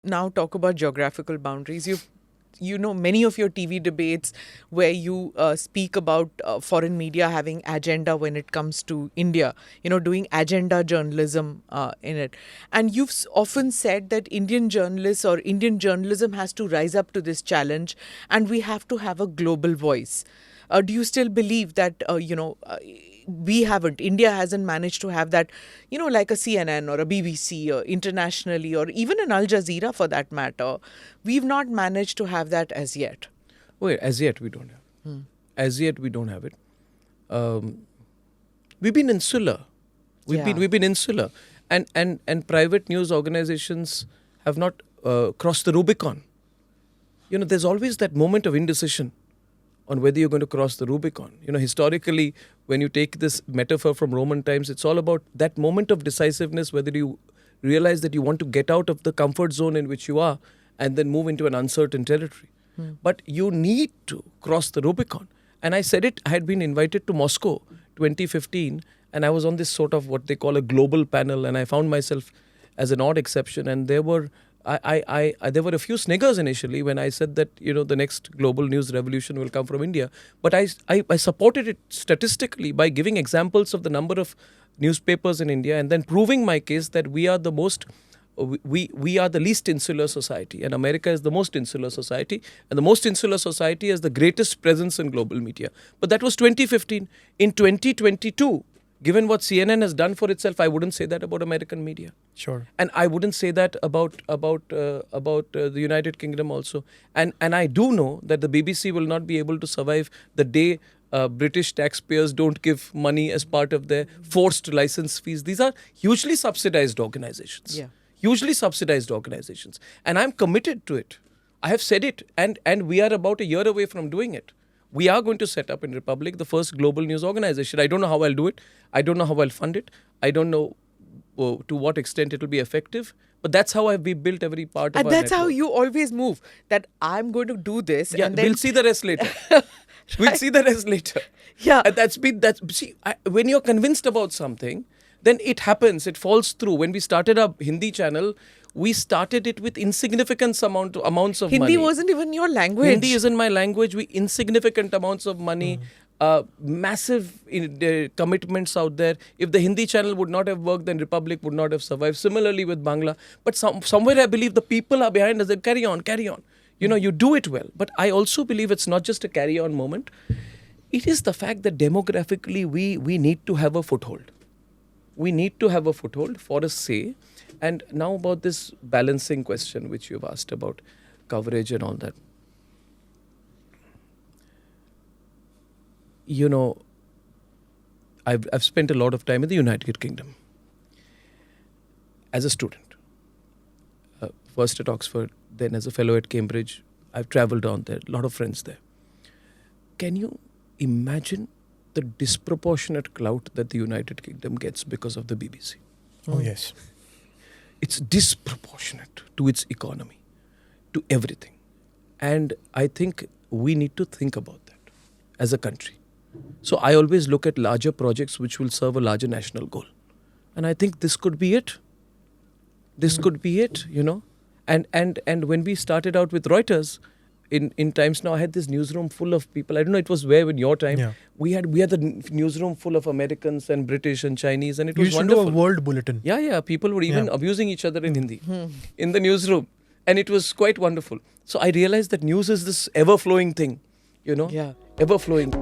now talk about geographical boundaries. Many of your TV debates where you speak about foreign media having agenda when it comes to India, doing agenda journalism in it. And you've often said that Indian journalists or Indian journalism has to rise up to this challenge and we have to have a global voice. Do you still believe that, India hasn't managed to have that, like a CNN or a BBC or internationally or even an Al Jazeera for that matter? We've not managed to have that as yet. Wait, as yet we don't have. As yet we don't have it. We've been insular. We've been insular. And private news organizations have not crossed the Rubicon. There's always that moment of indecision on whether you're going to cross the Rubicon. Historically, when you take this metaphor from Roman times, it's all about that moment of decisiveness, whether you realize that you want to get out of the comfort zone in which you are and then move into an uncertain territory. But you need to cross the Rubicon. And I said it, I had been invited to Moscow 2015, and I was on this sort of what they call a global panel, and I found myself as an odd exception. And there were there were a few sniggers initially when I said that the next global news revolution will come from India. But I supported it statistically by giving examples of the number of newspapers in India and then proving my case that we are the most we are the least insular society and America is the most insular society, and the most insular society has the greatest presence in global media. But that was 2015. In 2022, given what CNN has done for itself, I wouldn't say that about American media. Sure. And I wouldn't say that about the United Kingdom also. And I do know that the BBC will not be able to survive the day British taxpayers don't give money as part of their forced license fees. These are hugely subsidized organizations. Yeah. Hugely subsidized organizations. And I'm committed to it. I have said it. And we are about a year away from doing it. We are going to set up in Republic the first global news organization. I don't know how I'll do it. I don't know how I'll fund it. I don't know to what extent it will be effective. But that's how we built every part of our that's network. how you always move. That I'm going to do this. Yeah, and then we'll see the rest later. We'll see the rest later. Yeah. And when you're convinced about something, then it happens. It falls through. When we started our Hindi channel, we started it with insignificant amounts of money. Hindi wasn't even your language. Hindi isn't my language. Insignificant amounts of money, massive commitments out there. If the Hindi channel would not have worked, then Republic would not have survived. Similarly with Bangla. But somewhere I believe the people are behind us. They carry on. You do it well. But I also believe it's not just a carry-on moment. It is the fact that demographically we need to have a foothold. We need to have a foothold for a say. And now about this balancing question which you've asked about coverage and all that. I've spent a lot of time in the United Kingdom as a student. First at Oxford, then as a fellow at Cambridge. I've travelled down there, a lot of friends there. Can you imagine the disproportionate clout that the United Kingdom gets because of the BBC? Oh, yes. It's disproportionate to its economy, to everything. And I think we need to think about that as a country. So I always look at larger projects which will serve a larger national goal. And I think this could be it. This could be it, And when we started out with Reuters, in Times Now, I had this newsroom full of people. I don't know, it was where in your time. Yeah. We had the newsroom full of Americans and British and Chinese, and it was used wonderful. to do a world bulletin. Yeah. People were even abusing each other in Hindi in the newsroom. And it was quite wonderful. So I realized that news is this ever-flowing thing, Yeah. Ever-flowing.